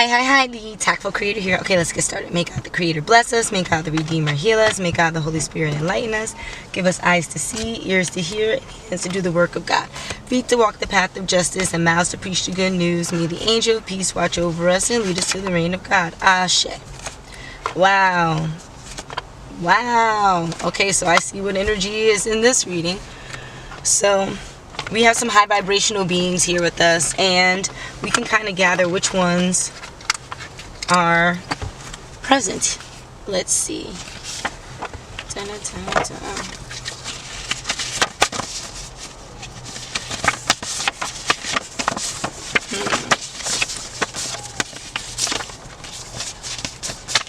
Hi, the TAKful Creator here. Okay, let's get started. May God the Creator bless us. May God the Redeemer heal us. May God the Holy Spirit enlighten us. Give us eyes to see, ears to hear, and hands to do the work of God. Feet to walk the path of justice, and mouths to preach the good news. May the angel of peace watch over us and lead us to the reign of God. Ashe. Wow. Okay, so I see what energy is in this reading. So we have some high vibrational beings here with us, and we can kind of gather which ones are present. Let's see.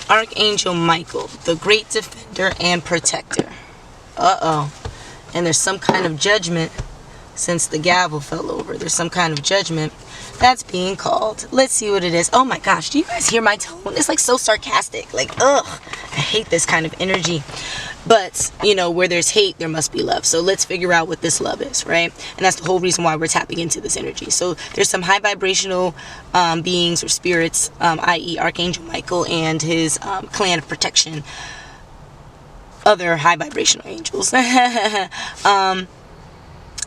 Archangel Michael, the great defender and protector. And there's some kind of judgment. Since the gavel fell over, there's some kind of judgment that's being called. Let's see what it is. Oh my gosh, do you guys hear my tone? It's like so sarcastic. Like, ugh, I hate this kind of energy. But, you know, where there's hate, there must be love. So let's figure out what this love is, right? And that's the whole reason why we're tapping into this energy. So there's some high vibrational beings or spirits, i.e. Archangel Michael and his clan of protection. Other high vibrational angels.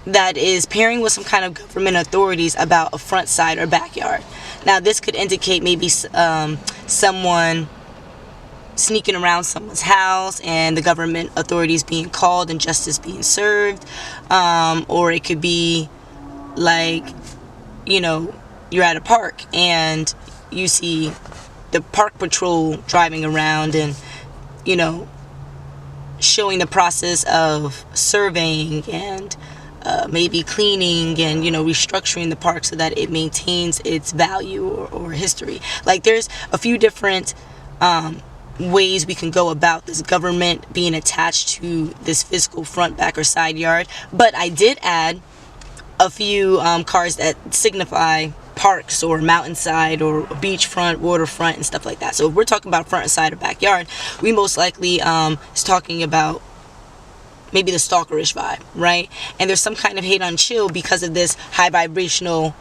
That is pairing with some kind of government authorities about a front, side, or backyard. Now, this could indicate maybe someone sneaking around someone's house and the government authorities being called and justice being served. Or it could be like, you know, you're at a park and you see the park patrol driving around and, you know, showing the process of surveying and maybe cleaning and, you know, restructuring the park so that it maintains its value or history. Like, there's a few different ways we can go about this government being attached to this physical front, back, or side yard. But I did add a few cards that signify parks or mountainside or beachfront, waterfront, and stuff like that. So if we're talking about front, side, or backyard, we most likely is talking about maybe the stalkerish vibe, right? And there's some kind of hate on chill because of this high vibrational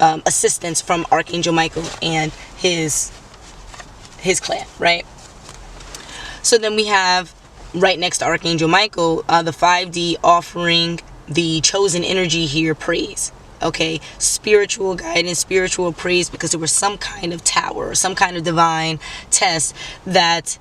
assistance from Archangel Michael and his clan, right? So then we have right next to Archangel Michael, the 5D offering the chosen energy here praise. Okay, spiritual guidance, spiritual praise, because there was some kind of tower or some kind of divine test that,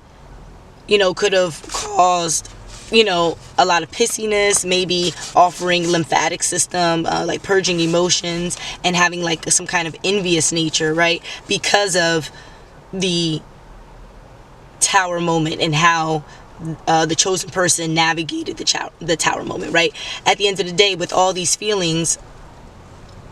you know, could have caused, you know, a lot of pissiness, maybe offering lymphatic system, like purging emotions and having like some kind of envious nature, right? Because of the tower moment and how the chosen person navigated the tower moment, right? At the end of the day, with all these feelings,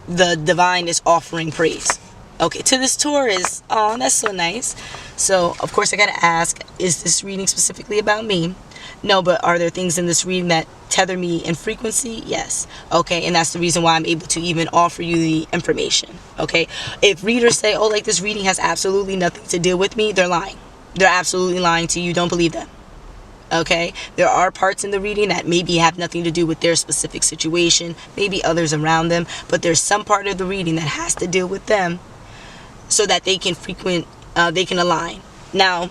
the divine is offering praise. Okay, to this Taurus. Oh, that's so nice. So, of course, I gotta ask, is this reading specifically about me? No, but are there things in this reading that tether me in frequency? Yes. Okay, and that's the reason why I'm able to even offer you the information. Okay, if readers say, oh, like this reading has absolutely nothing to do with me, they're lying. They're absolutely lying to you. Don't believe them. Okay, there are parts in the reading that maybe have nothing to do with their specific situation, maybe others around them, but there's some part of the reading that has to deal with them so that they can they can align. Now,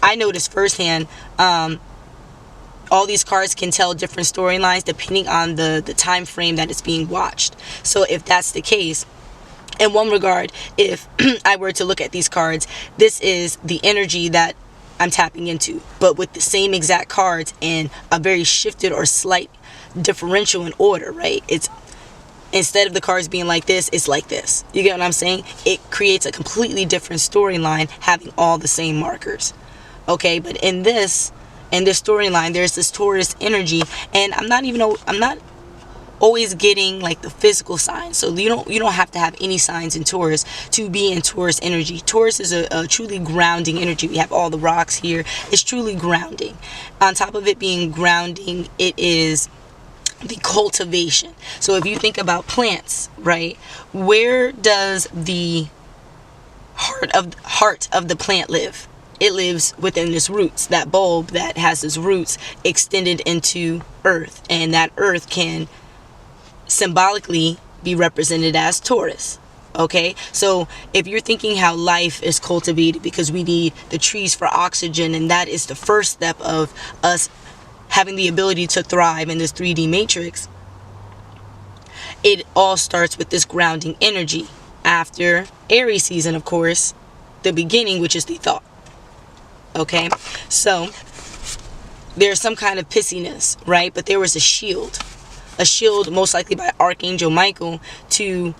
I noticed firsthand, all these cards can tell different storylines depending on the time frame that it's being watched. So if that's the case, in one regard, if I were to look at these cards, this is the energy that I'm tapping into, but with the same exact cards and a very shifted or slight differential in order, right? It's instead of the cards being like this, it's like this. You get what I'm saying? It creates a completely different storyline having all the same markers. Okay, but in this storyline, there's this Taurus energy, and I'm not always getting like the physical signs. So you don't have to have any signs in Taurus to be in Taurus energy. Taurus is a truly grounding energy. We have all the rocks here. It's truly grounding. On top of it being grounding, it is the cultivation. So if you think about plants, right, where does the heart of the plant live? It lives within its roots, that bulb that has its roots extended into earth, and that earth can symbolically be represented as Taurus. Okay, so if you're thinking how life is cultivated, because we need the trees for oxygen, and that is the first step of us having the ability to thrive in this 3D matrix, it all starts with this grounding energy. After Aries season, of course, the beginning, which is the thought. Okay, so there's some kind of pissiness, right? But there was a shield most likely by Archangel Michael, to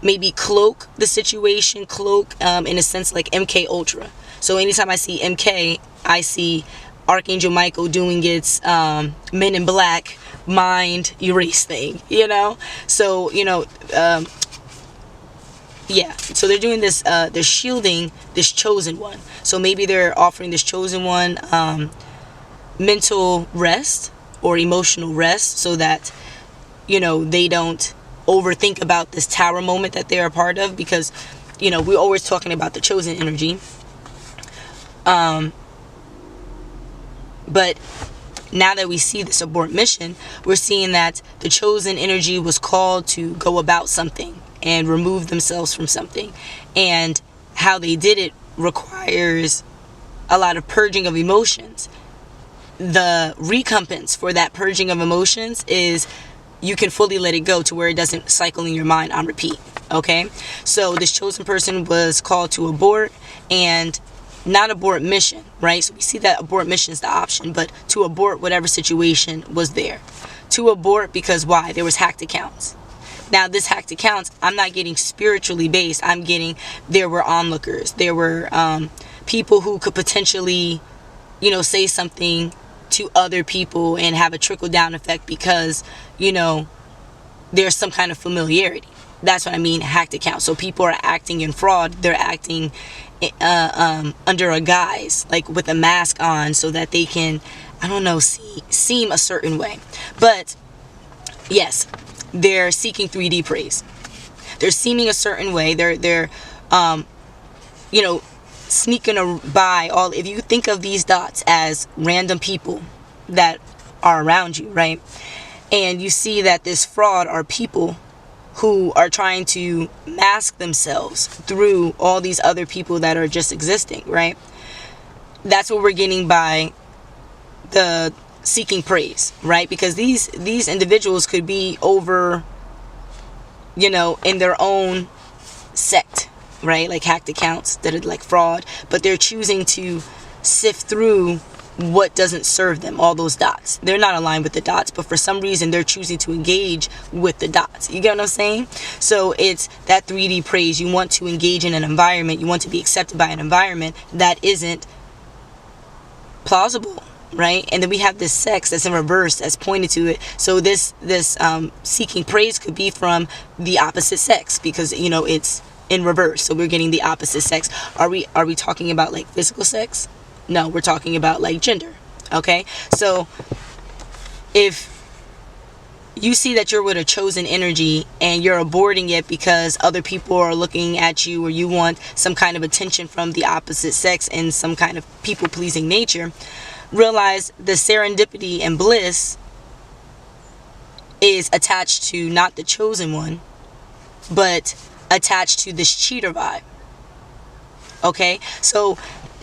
maybe cloak the situation, in a sense like MK Ultra. So anytime I see MK, I see Archangel Michael doing its Men in Black mind erase thing, so yeah, so they're doing this, they're shielding this chosen one. So maybe they're offering this chosen one mental rest or emotional rest, so that they don't overthink about this tower moment that they're a part of, because we're always talking about the chosen energy, but now that we see this abort mission, we're seeing that the chosen energy was called to go about something and remove themselves from something, and how they did it requires a lot of purging of emotions. The recompense for that purging of emotions is you can fully let it go to where it doesn't cycle in your mind on repeat. Okay, so this chosen person was called to abort, and not abort mission, right? So we see that abort mission is the option, but to abort whatever situation was there. To abort because why? There was hacked accounts. Now this hacked accounts, I'm not getting spiritually based. I'm getting, there were onlookers. There were people who could potentially, say something to other people and have a trickle down effect because, there's some kind of familiarity. That's what I mean, hacked accounts. So people are acting in fraud. They're acting under a guise, like with a mask on, so that they can, seem a certain way. But yes, they're seeking 3D praise. They're seeming a certain way. They're sneaking by all. If you think of these dots as random people that are around you, right? And you see that this fraud are people who are trying to mask themselves through all these other people that are just existing, right? That's what we're getting by the seeking praise, right? Because these individuals could be over, in their own sect, right? Like hacked accounts that are like fraud, but they're choosing to sift through what doesn't serve them, all those dots. They're not aligned with the dots, but for some reason they're choosing to engage with the dots. You get what I'm saying? So it's that 3D praise. You want to engage in an environment, you want to be accepted by an environment that isn't plausible, right? And then we have this sex that's in reverse, that's pointed to it. So this seeking praise could be from the opposite sex, because it's in reverse. So we're getting the opposite sex. Are we talking about like physical sex? No, we're talking about like gender. Okay, so if you see that you're with a chosen energy and you're aborting it because other people are looking at you, or you want some kind of attention from the opposite sex and some kind of people-pleasing nature, realize the serendipity and bliss is attached to not the chosen one, but attached to this cheater vibe. Okay, so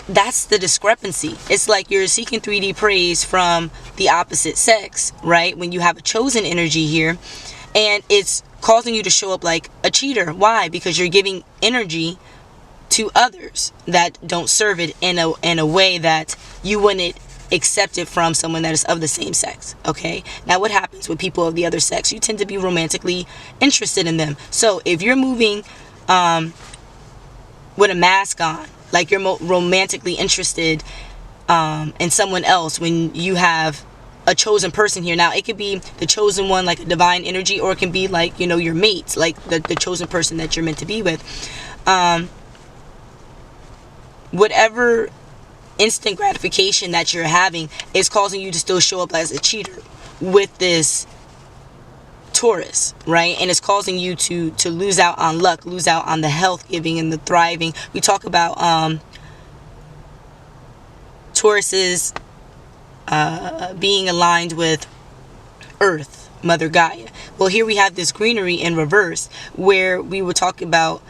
that's the discrepancy. It's like you're seeking 3D praise from the opposite sex, right? When you have a chosen energy here, and it's causing you to show up like a cheater. Why? Because you're giving energy to others that don't serve it in a way that you wouldn't accept it from someone that is of the same sex. Okay, now what happens with people of the other sex? You tend to be romantically interested in them. So if you're moving with a mask on, like you're romantically interested in someone else, when you have a chosen person here. Now it could be the chosen one, like a divine energy, or it can be like your mates, like the chosen person that you're meant to be with. Whatever instant gratification that you're having is causing you to still show up as a cheater with this Taurus, right? And it's causing you to lose out on luck, lose out on the health giving and the thriving. We talk about Taurus's being aligned with earth, Mother Gaia. Well, here we have this greenery in reverse, where we were talking about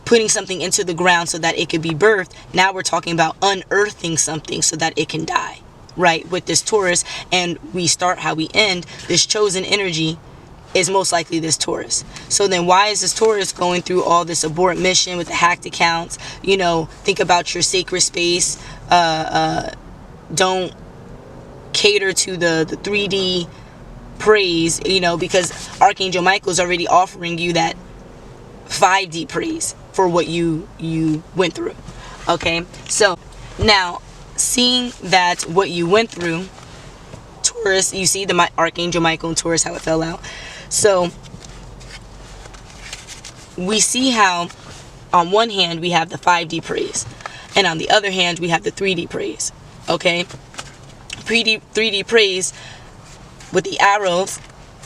putting something into the ground so that it could be birthed. Now we're talking about unearthing something so that it can die, right? With this Taurus, and we start how we end. This chosen energy is most likely this Taurus. So then why is this Taurus going through all this abort mission with the hacked accounts? You know, think about your sacred space. Don't cater to the 3D praise, you know, because Archangel Michael is already offering you that 5D praise for what you went through. Okay, so now seeing that what you went through, Taurus, you see the Archangel Michael and Taurus, how it fell out. So we see how on one hand we have the 5D praise, and on the other hand we have the 3D praise. Okay, 3D praise with the arrows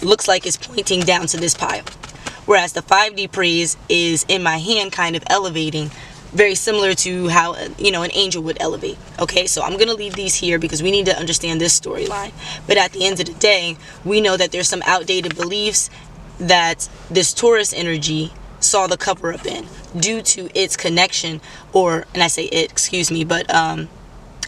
looks like it's pointing down to this pile, whereas the 5D praise is in my hand, kind of elevating, very similar to how, you know, an angel would elevate. Okay, so I'm gonna leave these here because we need to understand this storyline. But at the end of the day, we know that there's some outdated beliefs that this Taurus energy saw the cover up in, due to its connection, or, and I say it, excuse me, but I'm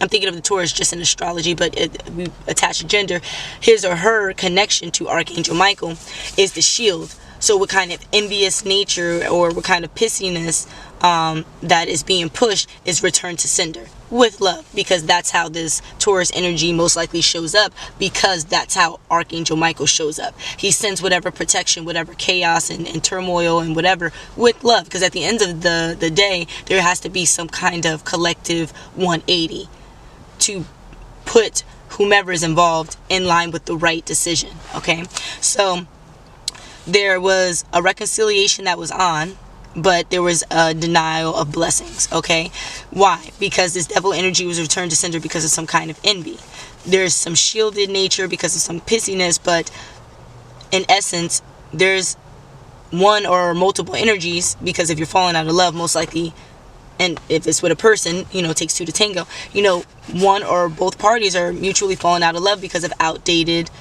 thinking of the Taurus just in astrology, but we attach a gender. His or her connection to Archangel Michael is the shield. So what kind of envious nature or what kind of pissiness that is being pushed is returned to sender with love, because that's how this Taurus energy most likely shows up, because that's how Archangel Michael shows up. He sends whatever protection, whatever chaos and turmoil and whatever with love, because at the end of the day, there has to be some kind of collective 180 to put whomever is involved in line with the right decision. Okay, so there was a reconciliation that was on, but there was a denial of blessings. Okay, why? Because this devil energy was returned to sender because of some kind of envy. There's some shielded nature because of some pissiness, but in essence there's one or multiple energies, because if you're falling out of love, most likely, and if it's with a person, you know, it takes two to tango, you know, one or both parties are mutually falling out of love because of outdated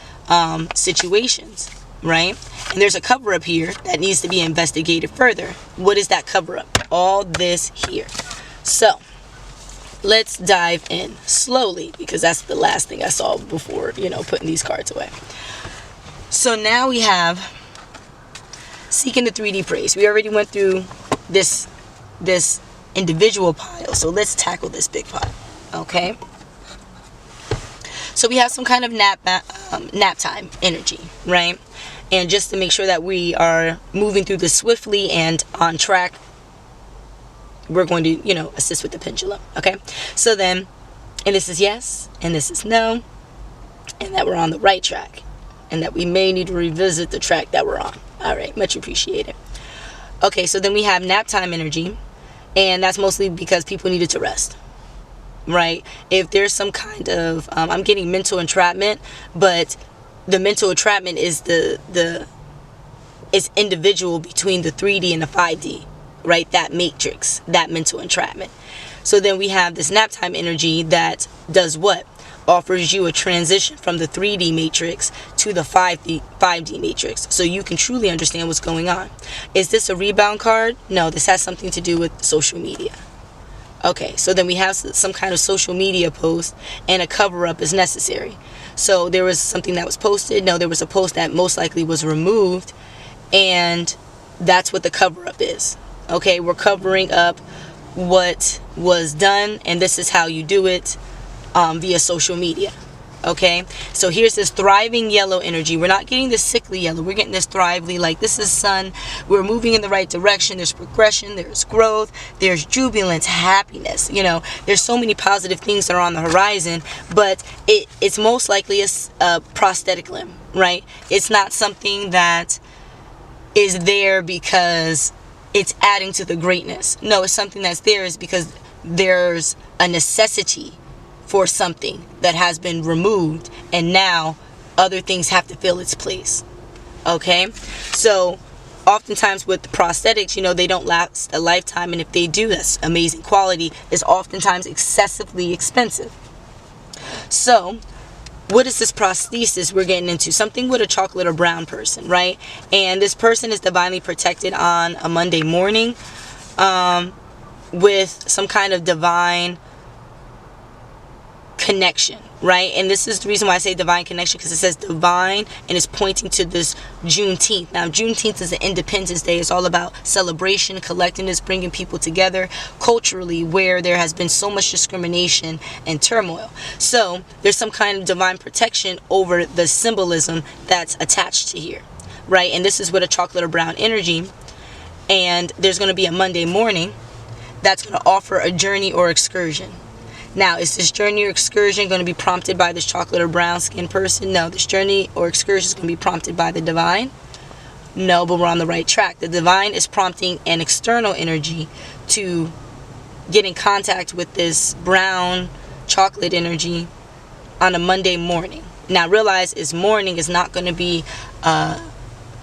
situations, right? And there's a cover up here that needs to be investigated further. What is that cover up? All this here. So let's dive in slowly, because that's the last thing I saw before, you know, putting these cards away. So now we have seeking the 3D praise. We already went through this individual pile, so let's tackle this big pile. Okay, so we have some kind of nap time energy, right? And just to make sure that we are moving through this swiftly and on track, we're going to, you know, assist with the pendulum. Okay, so then, and this is yes, and this is no, and that we're on the right track, and that we may need to revisit the track that we're on. All right, much appreciated. Okay, so then we have nap time energy, and that's mostly because people needed to rest, right? If there's some kind of I'm getting mental entrapment, but the mental entrapment is it's individual between the 3D and the 5D, right? That matrix, that mental entrapment. So then we have this nap time energy that does what? Offers you a transition from the 3D matrix to the 5D matrix, so you can truly understand what's going on. Is this a rebound card? No, this has something to do with social media. Okay, so then we have some kind of social media post, and a cover-up is necessary. So there was something that was posted. No, there was a post that most likely was removed, and that's what the cover-up is. Okay, we're covering up what was done, and this is how you do it via social media. Okay, so here's this thriving yellow energy. We're not getting this sickly yellow, we're getting this thrively, like this is sun. We're moving in the right direction. There's progression, there's growth, there's jubilance, happiness. You know, there's so many positive things that are on the horizon, but it's most likely a prosthetic limb, right? It's not something that is there because it's adding to the greatness. No, it's something that's there is because there's a necessity for something that has been removed, and now other things have to fill its place. Okay, so oftentimes with the prosthetics, you know, they don't last a lifetime, and if they do, that's amazing quality, is oftentimes excessively expensive. So what is this prosthesis we're getting into? Something with a chocolate or brown person, right? And this person is divinely protected on a Monday morning with some kind of divine connection, right? And this is the reason why I say divine connection, because it says divine and it's pointing to this Juneteenth. Now, Juneteenth is an Independence Day. It's all about celebration, collectiveness, bringing people together culturally, where there has been so much discrimination and turmoil. So there's some kind of divine protection over the symbolism that's attached to here, right? And this is with a chocolate or brown energy. And there's going to be a Monday morning that's going to offer a journey or excursion. Now, is this journey or excursion going to be prompted by this chocolate or brown skin person? No, this journey or excursion is going to be prompted by the divine. No, but we're on the right track. The divine is prompting an external energy to get in contact with this brown chocolate energy on a Monday morning. Now, realize is morning is not going to be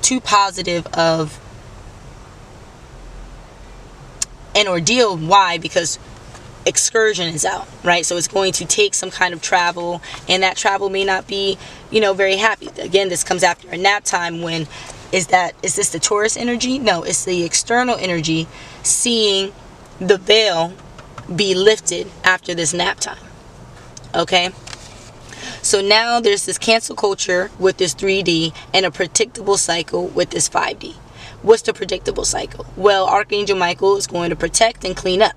too positive of an ordeal. Why? Because excursion is out, right? So it's going to take some kind of travel, and that travel may not be, very happy. Again, this comes after a nap time. When is this the Taurus energy? No, it's the external energy seeing the veil be lifted after this nap time. Okay? So now there's this cancel culture with this 3D and a predictable cycle with this 5D. What's the predictable cycle? Well, Archangel Michael is going to protect and clean up.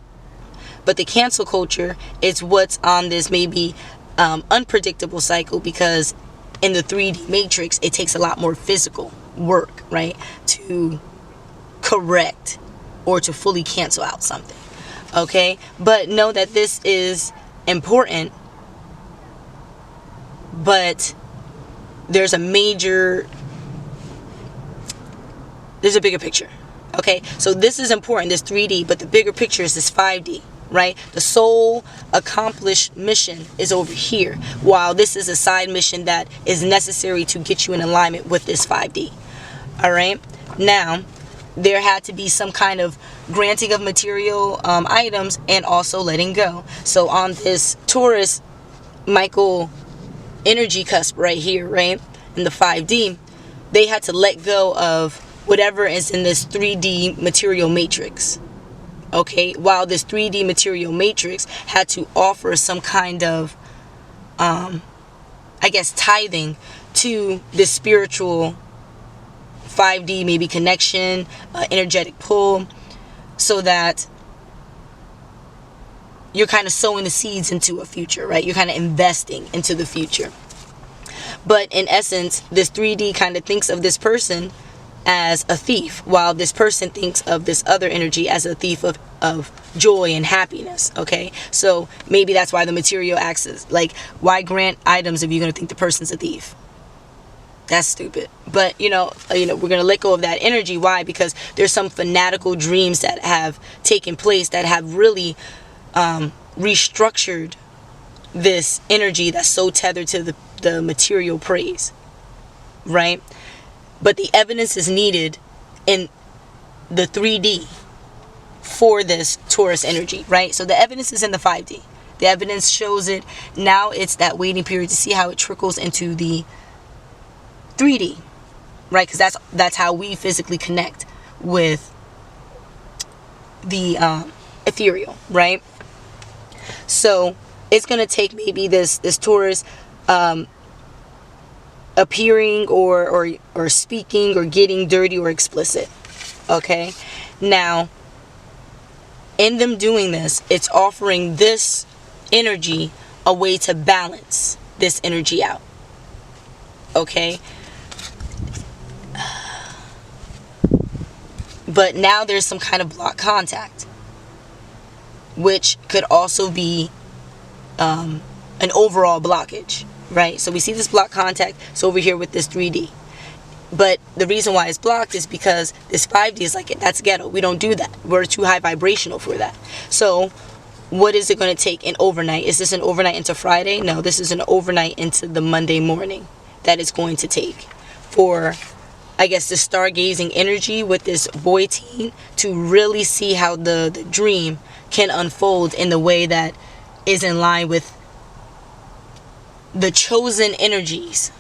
But the cancel culture is what's on this maybe unpredictable cycle, because in the 3D matrix, it takes a lot more physical work, right, to correct or to fully cancel out something. Okay? But know that this is important, but there's a bigger picture. Okay? So this is important, this 3D, but the bigger picture is this 5D. Right? The soul accomplished mission is over here, while this is a side mission that is necessary to get you in alignment with this 5D. All right? Now, there had to be some kind of granting of material items and also letting go. So on this Taurus Michael energy cusp right here, right, in the 5D, they had to let go of whatever is in this 3D material matrix. Okay, while this 3D material matrix had to offer some kind of, tithing to this spiritual 5D, maybe connection, energetic pull, so that you're kind of sowing the seeds into a future, right? You're kind of investing into the future. But in essence, this 3D kind of thinks of this person as a thief, while this person thinks of this other energy as a thief of joy and happiness. Okay, so maybe that's why the material acts as, like, why grant items if you're going to think the person's a thief? That's stupid. But we're going to let go of that energy. Why? Because there's some fanatical dreams that have taken place that have really restructured this energy that's so tethered to the material praise, right? But the evidence is needed in the 3D for this Taurus energy, right? So the evidence is in the 5D. The evidence shows it. Now it's that waiting period to see how it trickles into the 3D, right? Because that's how we physically connect with the ethereal, right? So it's going to take maybe this Taurus appearing or speaking or getting dirty or explicit. Okay? Now, in them doing this, it's offering this energy a way to balance this energy out. Okay? But now there's some kind of block contact, which could also be an overall blockage, right? So we see this block contact. So over here with this 3D. But the reason why it's blocked is because this 5D is like, that's ghetto. We don't do that. We're too high vibrational for that. So what is it going to take? An overnight? Is this an overnight into Friday? No, this is an overnight into the Monday morning that it's going to take for, I guess, the stargazing energy with this boy teen to really see how the dream can unfold in the way that is in line with the chosen energies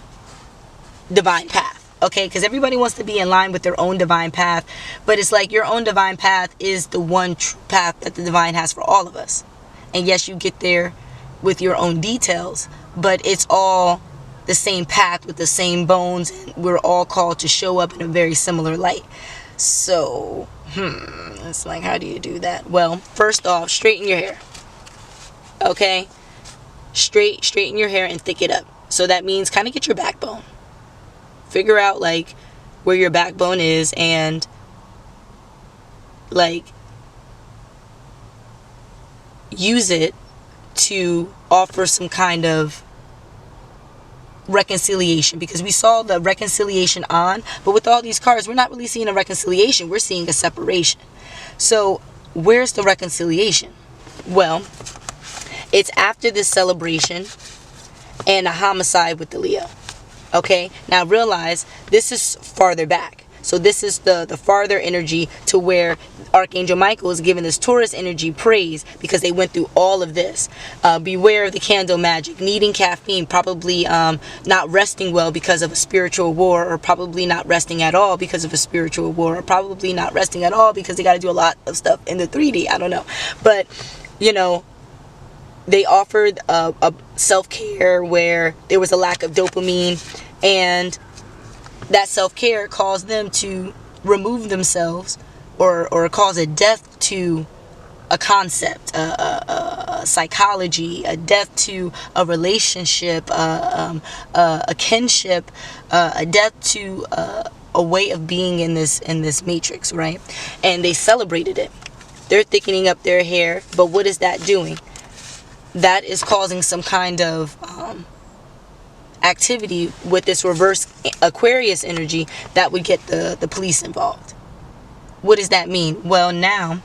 divine path. Okay, because everybody wants to be in line with their own divine path, but it's like your own divine path is the one true path that the divine has for all of us. And yes, you get there with your own details, but it's all the same path with the same bones, and we're all called to show up in a very similar light. So, it's like, how do you do that? Well, first off, straighten your hair. Okay? Straighten your hair and thick it up. So that means kind of get your backbone. Figure out like where your backbone is, and like use it to offer some kind of reconciliation, because we saw the reconciliation on, but with all these cards we're not really seeing a reconciliation, we're seeing a separation. So where's the reconciliation? Well, it's after this celebration and a homicide with the Leo. Okay, now realize this is farther back. So this is the farther energy to where Archangel Michael is giving this Taurus energy praise, because they went through all of this. Beware of the candle magic, needing caffeine, probably not resting well because of a spiritual war, or probably not resting at all because of a spiritual war, or probably not resting at all because they got to do a lot of stuff in the 3D. I don't know. But, you know, they offered a self-care where there was a lack of dopamine, and that self-care caused them to remove themselves, or cause a death to a concept, a psychology, a death to a relationship, a kinship, a death to a way of being in this matrix, right? And they celebrated it. They're thickening up their hair, but what is that doing? That is causing some kind of activity with this reverse Aquarius energy that would get the police involved. What does that mean? Well, now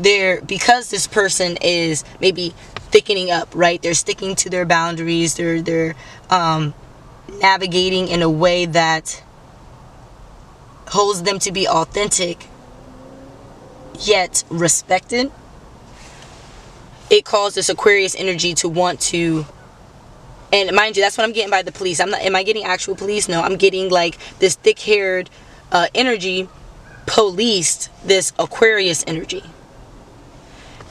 because this person is maybe thickening up, right? They're sticking to their boundaries. They're navigating in a way that holds them to be authentic yet respected. It caused this Aquarius energy to want to, and mind you, that's what I'm getting by the police. Am I getting actual police? No, I'm getting like this thick-haired energy policed this Aquarius energy.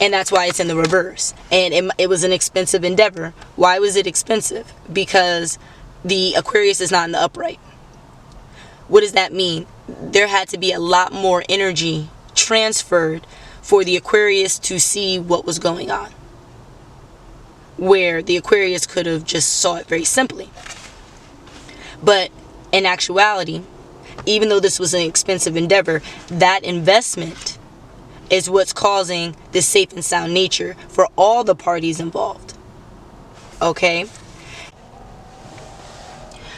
And that's why it's in the reverse. And it was an expensive endeavor. Why was it expensive? Because the Aquarius is not in the upright. What does that mean? There had to be a lot more energy transferred for the Aquarius to see what was going on, where the Aquarius could have just saw it very simply. But in actuality, even though this was an expensive endeavor, that investment is what's causing this safe and sound nature for all the parties involved. Okay?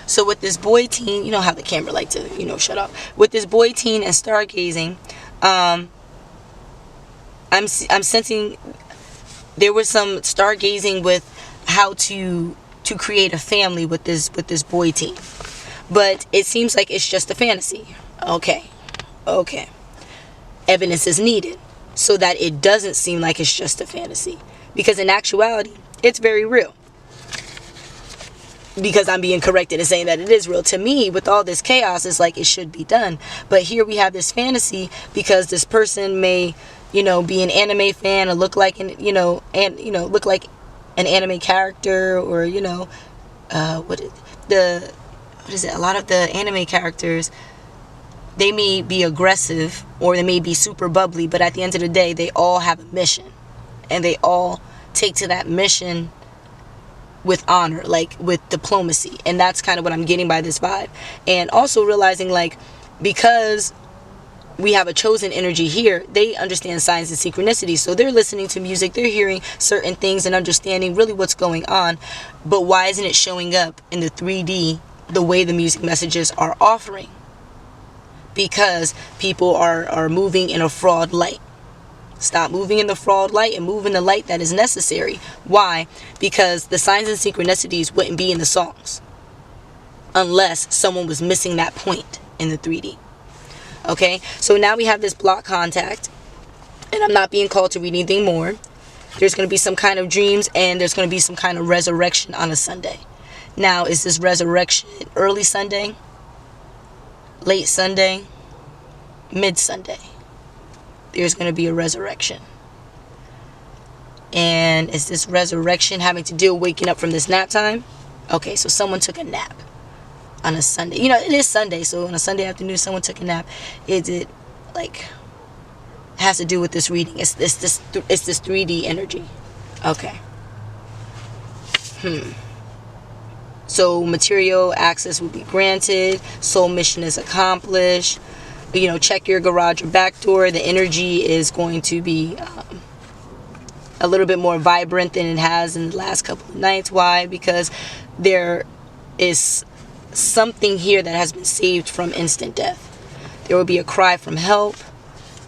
So with this boy teen, you know how the camera like to, shut up. With this boy teen and stargazing, I'm sensing there was some stargazing with how to create a family with this boy teen. But it seems like it's just a fantasy. Okay. Evidence is needed so that it doesn't seem like it's just a fantasy. Because in actuality, it's very real. Because I'm being corrected and saying that it is real. To me, with all this chaos, it's like it should be done. But here we have this fantasy because this person may, be an anime fan or look like look like an anime character, or what is it? A lot of the anime characters, they may be aggressive or they may be super bubbly, but at the end of the day, they all have a mission, and they all take to that mission with honor, like with diplomacy. And that's kind of what I'm getting by this vibe. And also realizing, like, because we have a chosen energy here, they understand signs and synchronicities. So they're listening to music, they're hearing certain things and understanding really what's going on. But why isn't it showing up in the 3D the way the music messages are offering? Because people are moving in a fraud light. Stop moving in the fraud light and move in the light that is necessary. Why? Because the signs and synchronicities wouldn't be in the songs unless someone was missing that point in the 3D. Okay, so now we have this block contact, and I'm not being called to read anything more. There's going to be some kind of dreams, and there's going to be some kind of resurrection on a Sunday. Now, is this resurrection early Sunday, late Sunday, mid Sunday? There's going to be a resurrection. And is this resurrection having to do with waking up from this nap time? Okay, so someone took a nap on a Sunday. You know, it is Sunday, so on a Sunday afternoon, someone took a nap. Is it like has to do with this reading? It's this 3D energy. Okay. So material access will be granted. Soul mission is accomplished. You know, check your garage or back door. The energy is going to be a little bit more vibrant than it has in the last couple of nights. Why? Because there is something here that has been saved from instant death. There will be a cry from help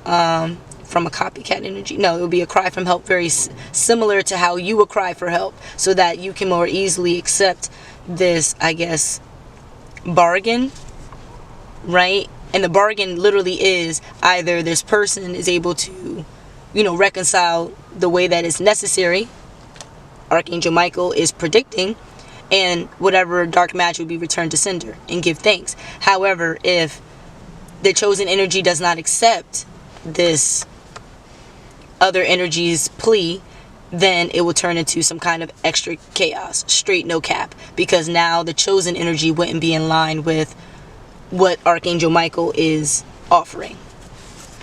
from a copycat energy. No, it will be a cry from help very similar to how you would cry for help, so that you can more easily accept this, I guess, bargain, right? And the bargain literally is either this person is able to, you know, reconcile the way that is necessary. Archangel Michael is predicting, and whatever dark magic will be returned to sender and give thanks. However, if the chosen energy does not accept this other energy's plea, then it will turn into some kind of extra chaos, straight no cap, because now the chosen energy wouldn't be in line with what Archangel Michael is offering.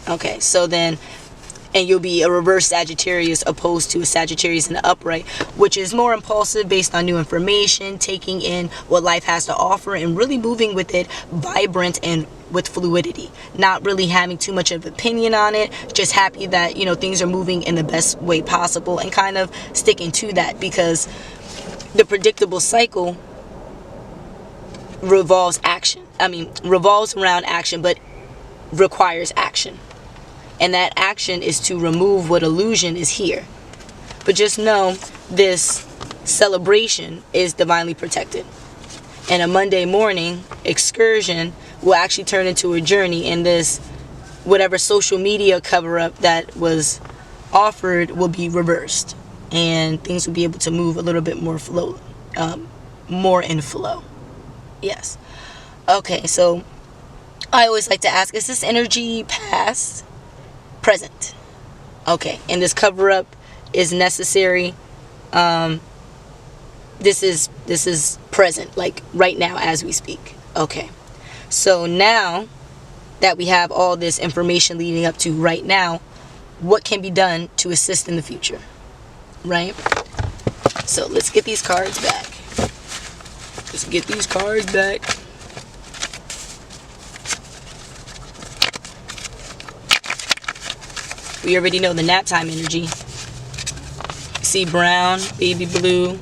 Okay, so then, and you'll be a reverse Sagittarius opposed to a Sagittarius in the upright, which is more impulsive, based on new information, taking in what life has to offer and really moving with it, vibrant and with fluidity, not really having too much of an opinion on it, just happy that, you know, things are moving in the best way possible, and kind of sticking to that, because the predictable cycle revolves around action, but requires action. And that action is to remove what illusion is here. But just know this celebration is divinely protected. And a Monday morning excursion will actually turn into a journey. And this, whatever social media cover-up that was offered, will be reversed. And things will be able to move a little bit more more in flow. Yes. Okay, so I always like to ask, is this energy past? Present? Okay, and this cover-up is necessary. This is present, like right now as we speak. Okay, so now that we have all this information leading up to right now, what can be done to assist in the future, right? So let's get these cards back. Let's get these cards back. We already know the nap time energy. See brown, baby blue.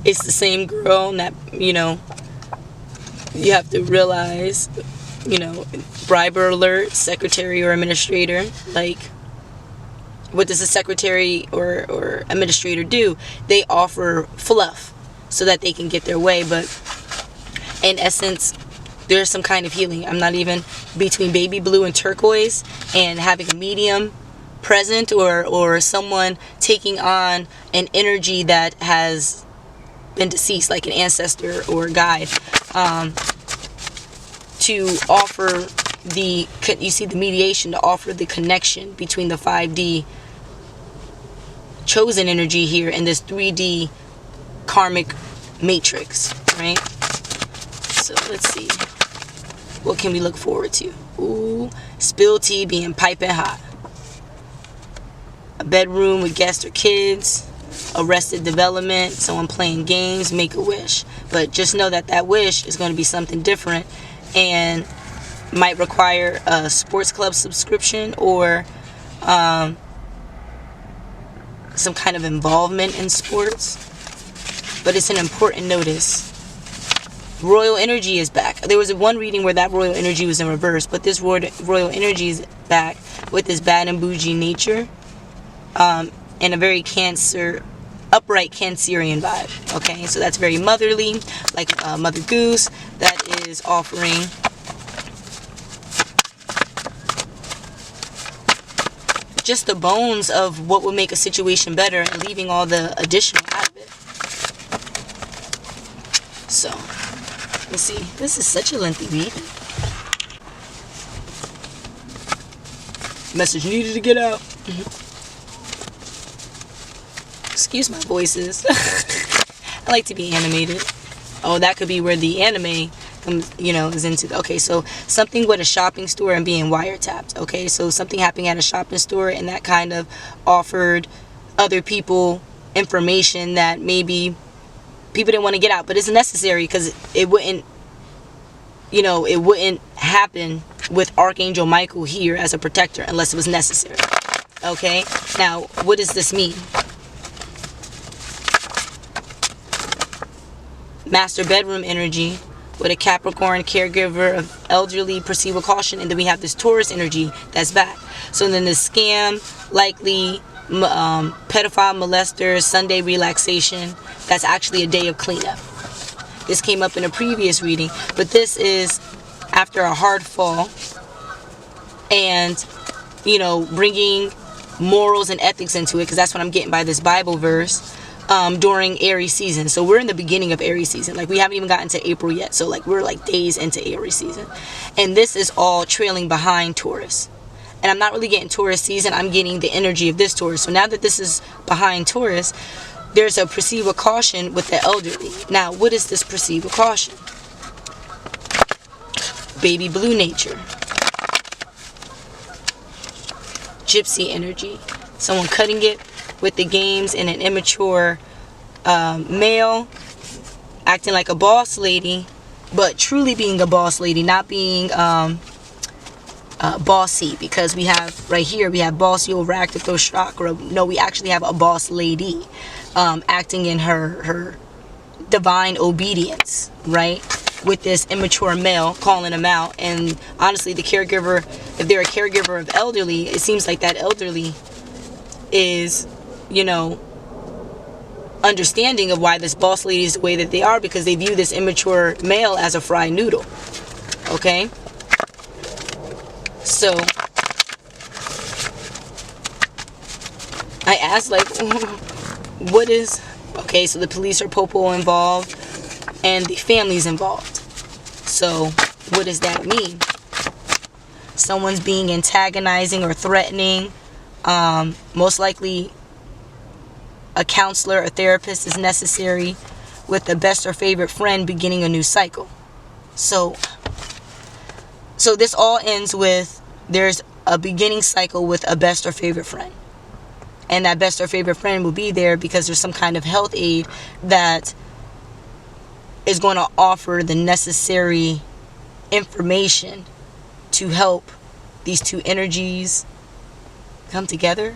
It's the same girl that, you know, you have to realize, you know, briber alert, secretary or administrator. Like, what does a secretary or administrator do? They offer fluff so that they can get their way. But in essence, there's some kind of healing. I'm not even between baby blue and turquoise, and having a medium present or someone taking on an energy that has been deceased, like an ancestor or a guide, to offer the, you see, the mediation, to offer the connection between the 5D chosen energy here and this 3D karmic matrix, right? So let's see, what can we look forward to? Ooh, spill tea being piping hot. A bedroom with guests or kids. Arrested development. Someone playing games. Make a wish. But just know that that wish is going to be something different, and might require a sports club subscription or some kind of involvement in sports. But it's an important notice. Royal energy is back. There was one reading where that royal energy was in reverse, but this royal energy is back with this bad and bougie nature. And a very upright Cancerian vibe. Okay, so that's very motherly, like Mother Goose, that is offering just the bones of what would make a situation better and leaving all the additional out of it. So, let's see. This is such a lengthy read. Message needed to get out. Excuse my voices. I like to be animated. Oh, that could be where the anime comes, you know, is into. Okay, so something with a shopping store and being wiretapped. Okay, so something happening at a shopping store and that kind of offered other people information that maybe people didn't want to get out, but it's necessary because it wouldn't, you know, it wouldn't happen with Archangel Michael here as a protector unless it was necessary. Okay, now what does this mean? Master bedroom energy with a Capricorn, caregiver of elderly, proceed with caution, and then we have this Taurus energy that's back. So then the scam, likely pedophile molesters, Sunday relaxation, that's actually a day of cleanup. This came up in a previous reading, but this is after a hard fall and, you know, bringing morals and ethics into it, because that's what I'm getting by this Bible verse. During Aries season. So we're in the beginning of Aries season. Like, we haven't even gotten to April yet. So like, we're like days into Aries season. And this is all trailing behind Taurus. And I'm not really getting Taurus season. I'm getting the energy of this Taurus. So now that this is behind Taurus, there's a proceed with caution with the elderly. Now, what is this proceed with caution? Baby blue nature. Gypsy energy. Someone cutting it with the games in an immature male, acting like a boss lady, but truly being a boss lady, not being bossy, because we have right here, we have bossy overactive through chakra. No, we actually have a boss lady acting in her divine obedience, right? With this immature male calling him out. And honestly, the caregiver, if they're a caregiver of elderly, it seems like that elderly is, you know, understanding of why this boss lady is the way that they are, because they view this immature male as a fried noodle. Okay, so I asked, like, what is, okay, so the police are popo involved and the family's involved. So what does that mean? Someone's being antagonizing or threatening. Most likely a counselor or therapist is necessary, with the best or favorite friend beginning a new cycle. So this all ends with there's a beginning cycle with a best or favorite friend. And that best or favorite friend will be there because there's some kind of health aid that is going to offer the necessary information to help these two energies come together.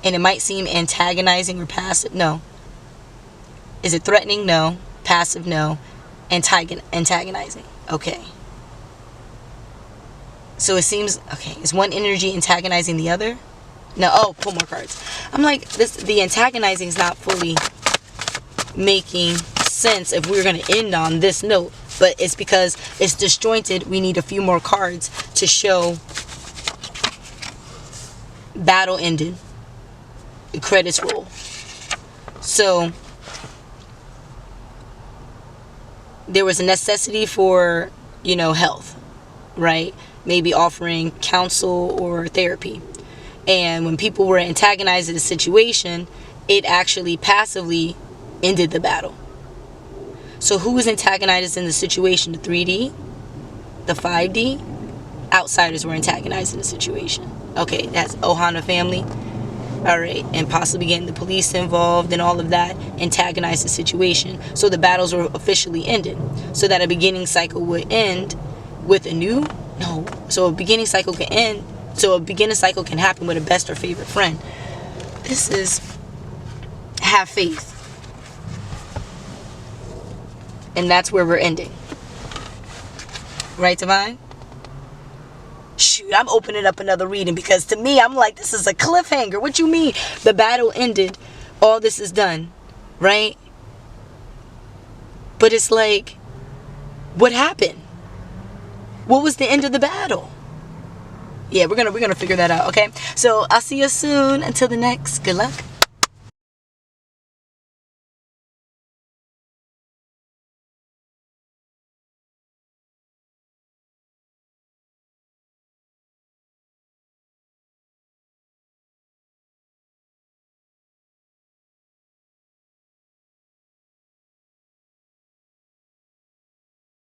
And it might seem antagonizing or passive. No. Is it threatening? No. Passive? No. Antagonizing. Okay. So it seems, okay, is one energy antagonizing the other? No. Oh, pull more cards. I'm like, the antagonizing is not fully making sense if we're going to end on this note. But it's because it's disjointed. We need a few more cards to show battle ended. The credits roll. So there was a necessity for, you know, health, right? Maybe offering counsel or therapy. And when people were antagonized in the situation, it actually passively ended the battle. So who was antagonized in the situation? The 3D? The 5D? Outsiders were antagonized in the situation. Okay, that's Ohana family. Alright, and possibly getting the police involved and all of that antagonized the situation. So the battles were officially ended. So that a beginning cycle would end with a new... No. So a beginning cycle can end. So a beginning cycle can happen with a best or favorite friend. This is... have faith. And that's where we're ending. Right, Divine? Shoot, I'm opening up another reading because to me, I'm like, this is a cliffhanger. What you mean? The battle ended. All this is done. Right? But it's like, what happened? What was the end of the battle? Yeah, we're gonna figure that out. Okay, so I'll see you soon. Until the next, good luck.